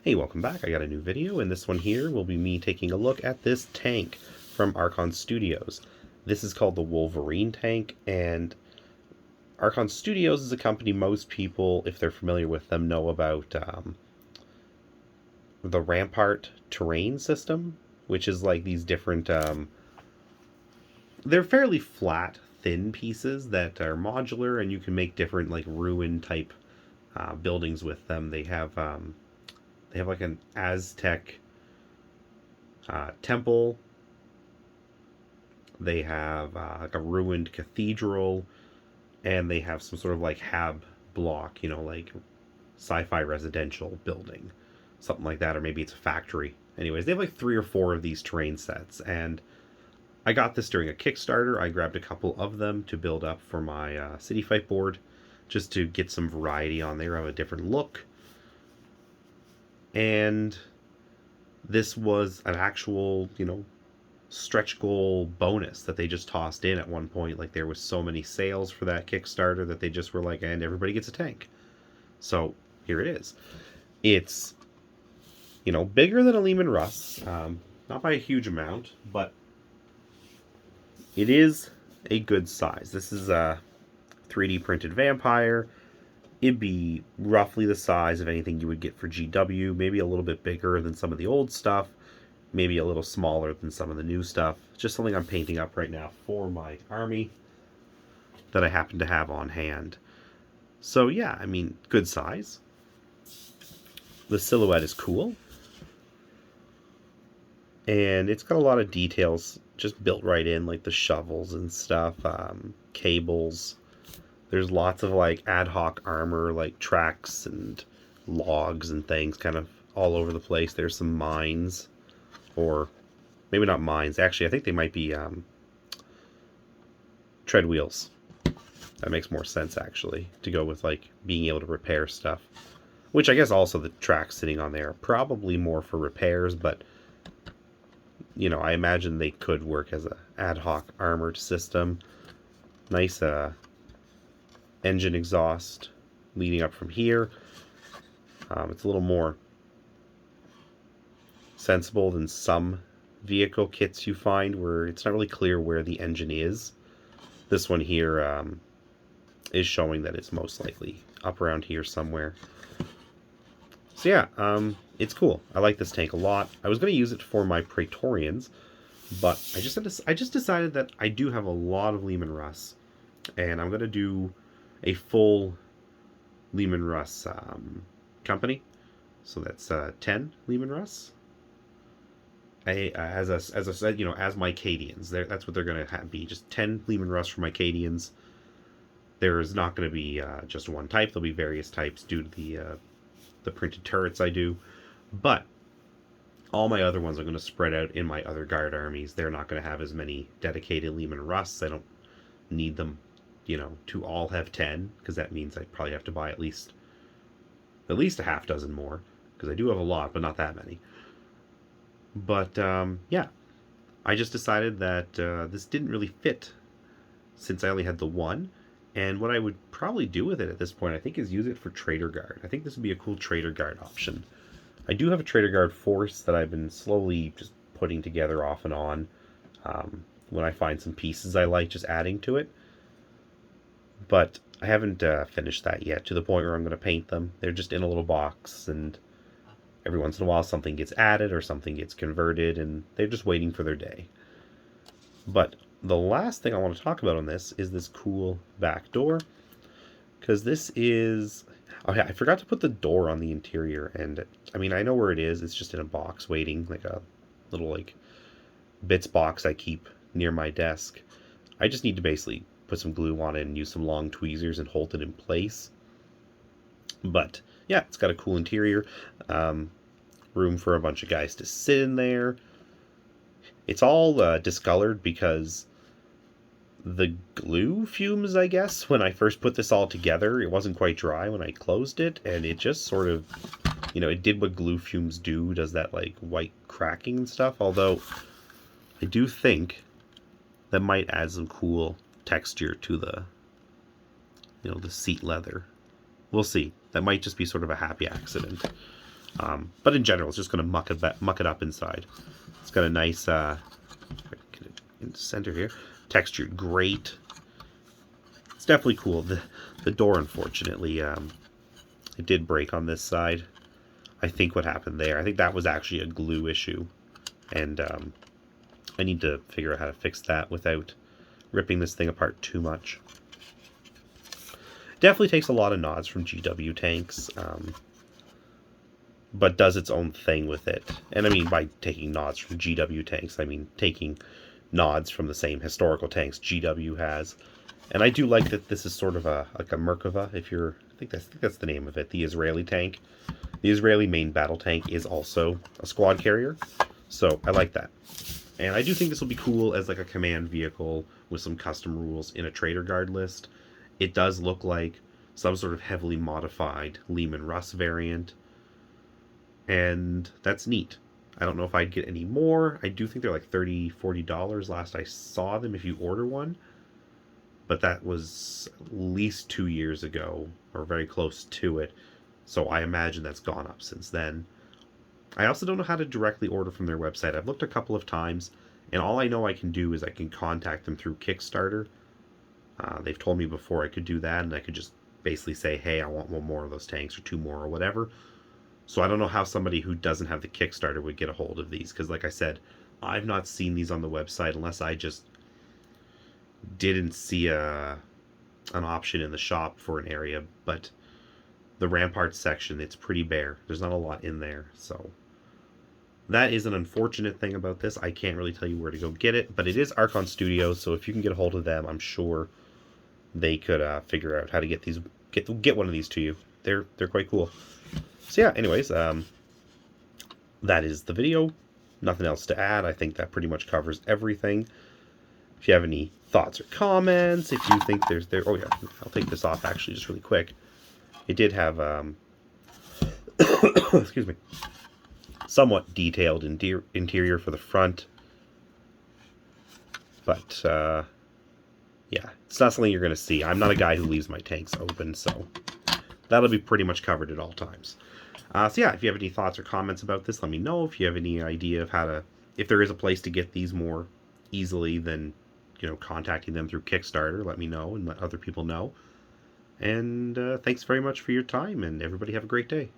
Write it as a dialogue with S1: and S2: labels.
S1: Hey, welcome back. I got a new video, and this one here will be me taking a look at this tank from Archon Studios. This is called the Wolverine tank, and Archon Studios is a company most people, if they're familiar with them, know about the Rampart terrain system, which is like these different, they're fairly flat, thin pieces that are modular, and you can make different like ruin type buildings with them. They have like an Aztec temple. They have like a ruined cathedral, and they have some sort of like hab block, like sci-fi residential building, something like that, or maybe it's a factory. Anyways, they have like 3 or 4 of these terrain sets, and I got this during a Kickstarter. I grabbed a couple of them to build up for my City Fight board, just to get some variety on there of a different look. And this was an actual, stretch goal bonus that they just tossed in at one point. Like, there was so many sales for that Kickstarter that they just were like, and everybody gets a tank. So here it is. It's, bigger than a Leman Russ. Not by a huge amount, but it is a good size. This is a 3D printed vampire. It'd be roughly the size of anything you would get for GW, maybe a little bit bigger than some of the old stuff, maybe a little smaller than some of the new stuff. It's just something I'm painting up right now for my army that I happen to have on hand. So yeah, I mean, good size. The silhouette is cool. And it's got a lot of details just built right in, like the shovels and stuff, cables. There's lots of like ad hoc armor, like tracks and logs and things kind of all over the place. There's some mines, or maybe not mines. Actually, I think they might be tread wheels. That makes more sense, actually, to go with like being able to repair stuff. Which I guess also the tracks sitting on there are probably more for repairs, but I imagine they could work as a ad hoc armored system. Nice engine exhaust leading up from here. It's a little more sensible than some vehicle kits you find where it's not really clear where the engine is. This one here is showing that it's most likely up around here somewhere. So yeah, it's cool. I like this tank a lot. I was going to use it for my Praetorians, but I just decided that I do have a lot of Leman Russ, and I'm going to do a full Leman Russ company. So that's 10 Leman Russ. As I said, as my Cadians. That's what they're going to be. Just 10 Leman Russ for my Cadians. There's not going to be just one type. There'll be various types due to the printed turrets I do. But all my other ones are going to spread out in my other guard armies. They're not going to have as many dedicated Leman Russ. I don't need them to all have 10, because that means I probably have to buy at least a half dozen more, because I do have a lot, but not that many. But yeah, I just decided that this didn't really fit since I only had the one, and what I would probably do with it at this point, I think, is use it for Trader Guard. I think this would be a cool Trader Guard option. I do have a Trader Guard force that I've been slowly just putting together off and on. When I find some pieces I like, just adding to it. But I haven't finished that yet, to the point where I'm going to paint them. They're just in a little box, and every once in a while something gets added or something gets converted, and they're just waiting for their day. But the last thing I want to talk about on this is this cool back door, because this is... Oh yeah, I forgot to put the door on the interior, and I mean, I know where it is. It's just in a box waiting, like a little like bits box I keep near my desk. I just need to basically put some glue on it and use some long tweezers and hold it in place. But yeah, it's got a cool interior. Room for a bunch of guys to sit in there. It's all discolored because the glue fumes, I guess, when I first put this all together, it wasn't quite dry when I closed it, and it just sort of, it did what glue fumes do, does that like white cracking and stuff. Although I do think that might add some cool texture to the the seat leather. We'll see. That might just be sort of a happy accident. But in general, it's just going to muck it up inside. It's got a nice, get it in the center here, textured grate. It's definitely cool. The door, unfortunately, it did break on this side. I think what happened there, I think that was actually a glue issue. And I need to figure out how to fix that without ripping this thing apart too much. Definitely takes a lot of nods from GW tanks, but does its own thing with it. And I mean, by taking nods from GW tanks, I mean taking nods from the same historical tanks GW has. And I do like that this is sort of like a Merkava, I think that's the name of it, the Israeli tank. The Israeli main battle tank is also a squad carrier, so I like that. And I do think this will be cool as like a command vehicle with some custom rules in a Trader Guard list. It does look like some sort of heavily modified Leman Russ variant, and that's neat. I don't know if I'd get any more. I do think they're like $30-$40 last I saw them if you order one, but that was at least 2 years ago, or very close to it, so I imagine that's gone up since then. I also don't know how to directly order from their website. I've looked a couple of times, and all I know I can do is I can contact them through Kickstarter. They've told me before I could do that, and I could just basically say, hey, I want one more of those tanks, or 2 more, or whatever. So I don't know how somebody who doesn't have the Kickstarter would get a hold of these, because like I said, I've not seen these on the website unless I just didn't see an option in the shop for an area. But the Ramparts section, it's pretty bare. There's not a lot in there, so that is an unfortunate thing about this. I can't really tell you where to go get it, but it is Archon Studios, so if you can get a hold of them, I'm sure they could figure out how to get one of these to you. They're quite cool. So yeah, anyways, that is the video. Nothing else to add. I think that pretty much covers everything. If you have any thoughts or comments, if you think oh yeah, I'll take this off actually just really quick. It did have excuse me, somewhat detailed interior for the front, but yeah, it's not something you're going to see. I'm not a guy who leaves my tanks open, so that'll be pretty much covered at all times. So yeah, if you have any thoughts or comments about this, let me know. If you have any idea of if there is a place to get these more easily than, contacting them through Kickstarter, let me know and let other people know. And thanks very much for your time, and everybody have a great day.